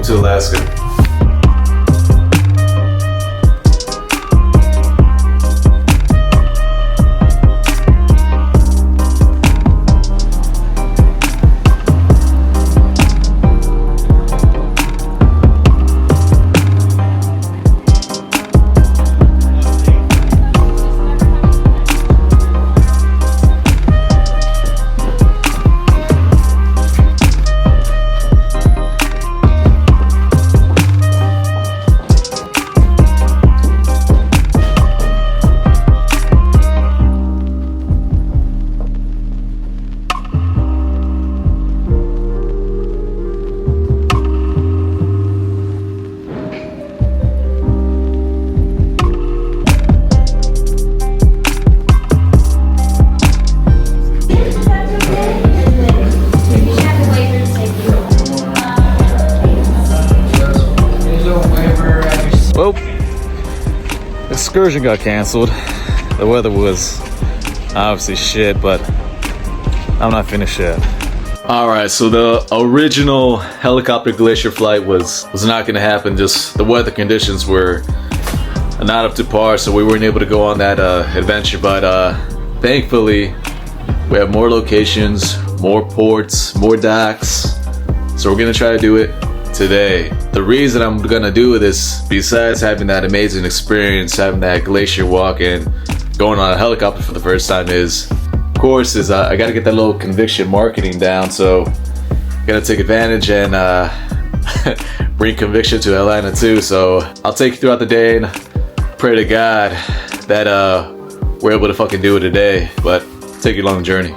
Welcome to Alaska. Well, excursion got canceled. The weather was obviously shit, but I'm not finished yet. Alright, so the original helicopter Glacier flight was not gonna happen. Just the weather conditions were not up to par, so we weren't able to go on that adventure. But thankfully, we have more locations, more ports, more docks. So we're gonna try to do it today. The reason I'm gonna do this, besides having that amazing experience, having that glacier walk and going on a helicopter for the first time, is, of course, I gotta get that little conviction marketing down. So gotta take advantage and bring conviction to Atlanta too. So I'll take you throughout the day and pray to God that we're able to fucking do it today, but take you along the journey.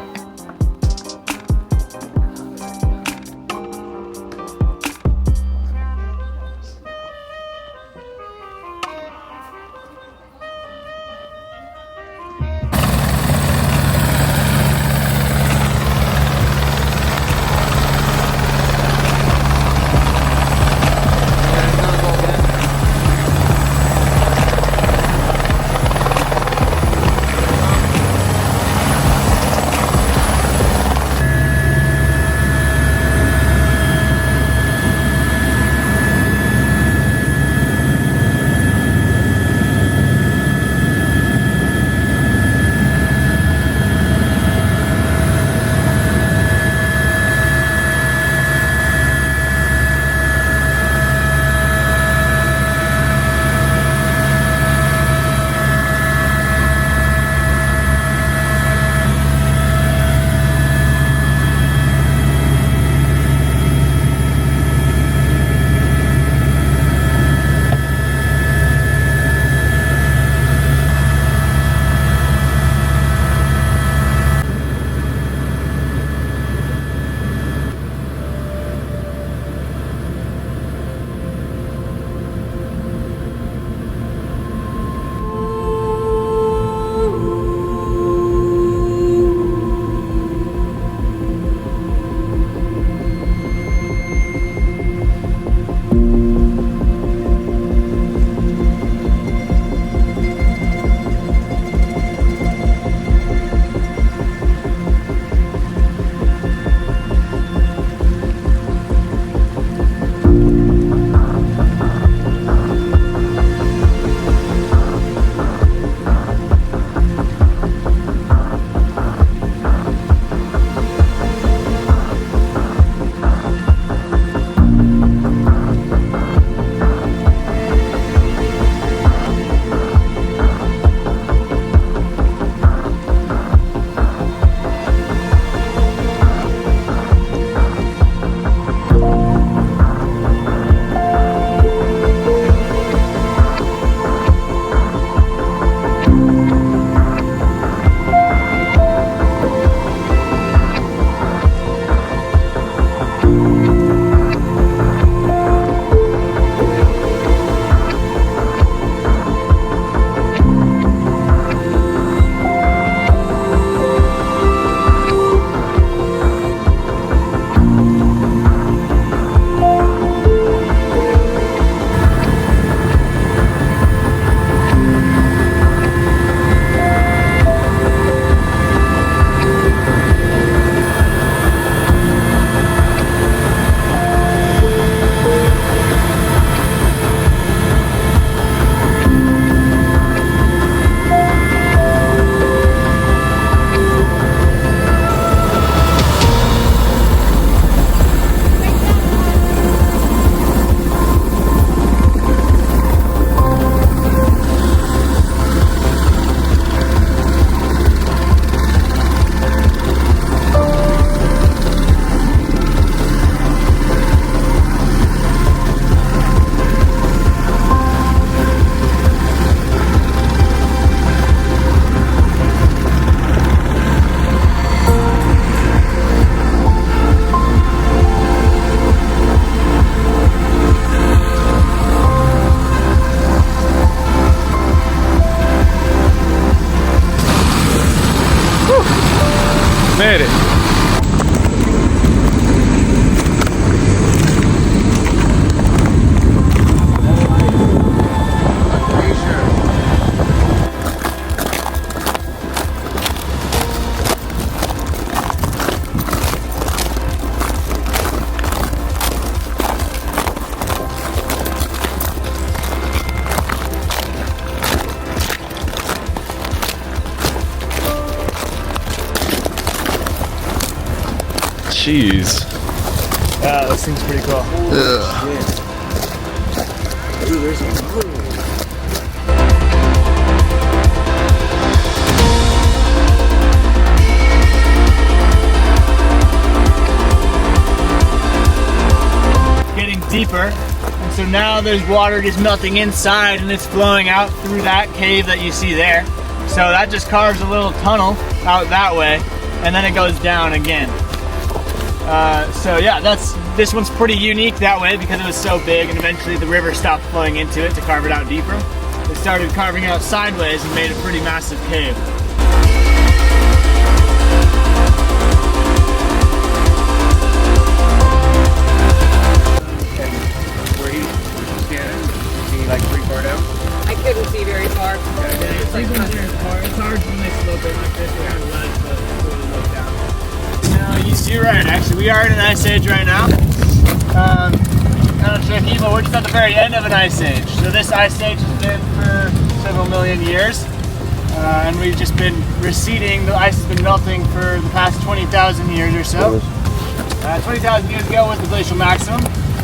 made it. Jeez. Yeah, this thing's pretty cool. Ooh, there's a getting deeper, and so now there's water just melting inside and it's flowing out through that cave that you see there. So that just carves a little tunnel out that way, and then it goes down again. So yeah, this one's pretty unique that way because it was so big, and eventually the river stopped flowing into it to carve it out deeper. It started carving out sideways and made a pretty massive cave. where he's standing. See like 3/4 out. I couldn't see very far. It's hard when they slope it like this around the ledge, but it's really low down. You're right, actually. We are in an ice age right now. Kind of tricky, but we're just at the very end of an ice age. So this ice age has been for several million years, and we've just been receding. The ice has been melting for the past 20,000 years or so. 20,000 years ago was the glacial maximum,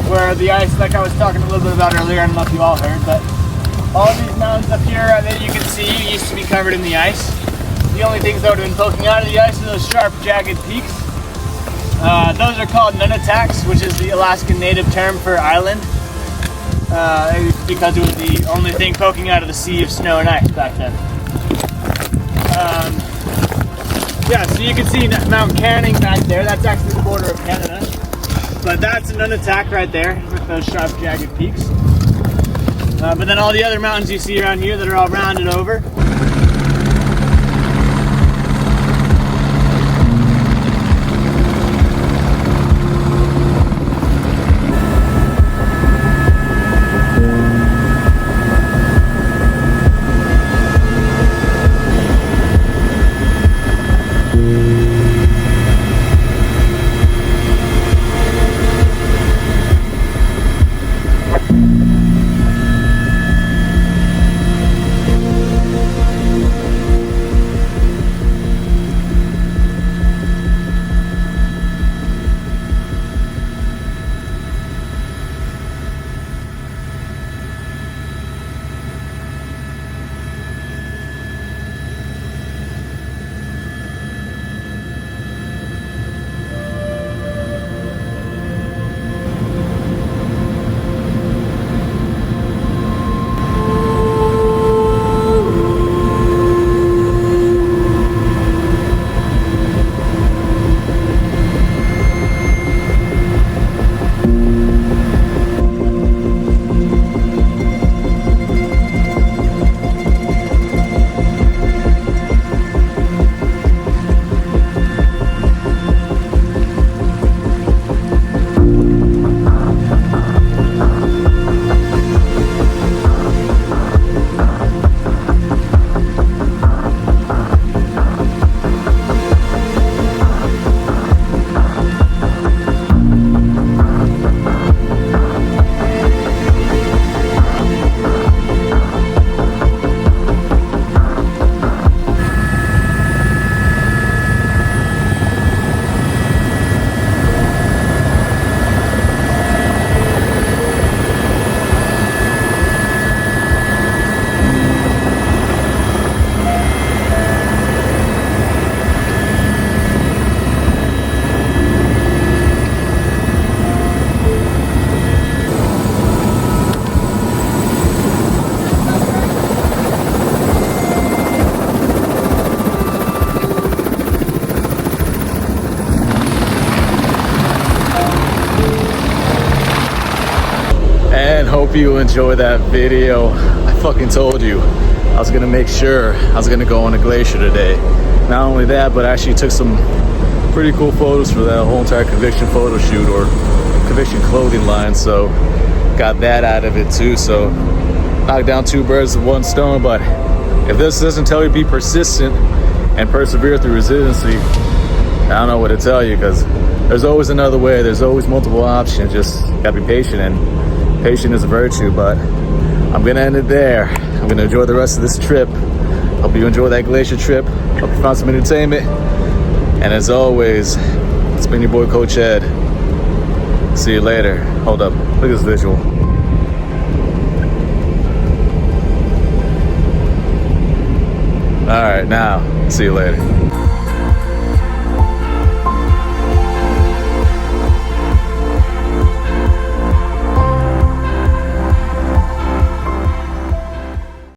where the ice, like I was talking a little bit about earlier, I don't know if you all heard, but all of these mountains up here that you can see used to be covered in the ice. The only things that would have been poking out of the ice are those sharp, jagged peaks. Those are called nunataks, which is the Alaskan native term for island, because it was the only thing poking out of the sea of snow and ice back then. Yeah, so you can see Mount Canning back there. That's actually the border of Canada. But that's a nunatak right there with those sharp, jagged peaks. But then all the other mountains you see around here that are all rounded over. Hope you enjoy that video. I fucking told you I was gonna make sure I was gonna go on a glacier today. Not only that, but I actually took some pretty cool photos for that whole entire conviction photo shoot, or conviction clothing line. So got that out of it too. So knocked down 2 birds with 1 stone. But if this doesn't tell you to be persistent and persevere through resiliency, I don't know what to tell you, because there's always another way. There's always multiple options. Just gotta be patient, and patient is a virtue. But I'm gonna end it there. I'm gonna enjoy the rest of this trip. Hope you enjoy that Glacier trip. Hope you found some entertainment. And as always, it's been your boy Coach Ed. See you later. Hold up, look at this visual. All right, now, see you later.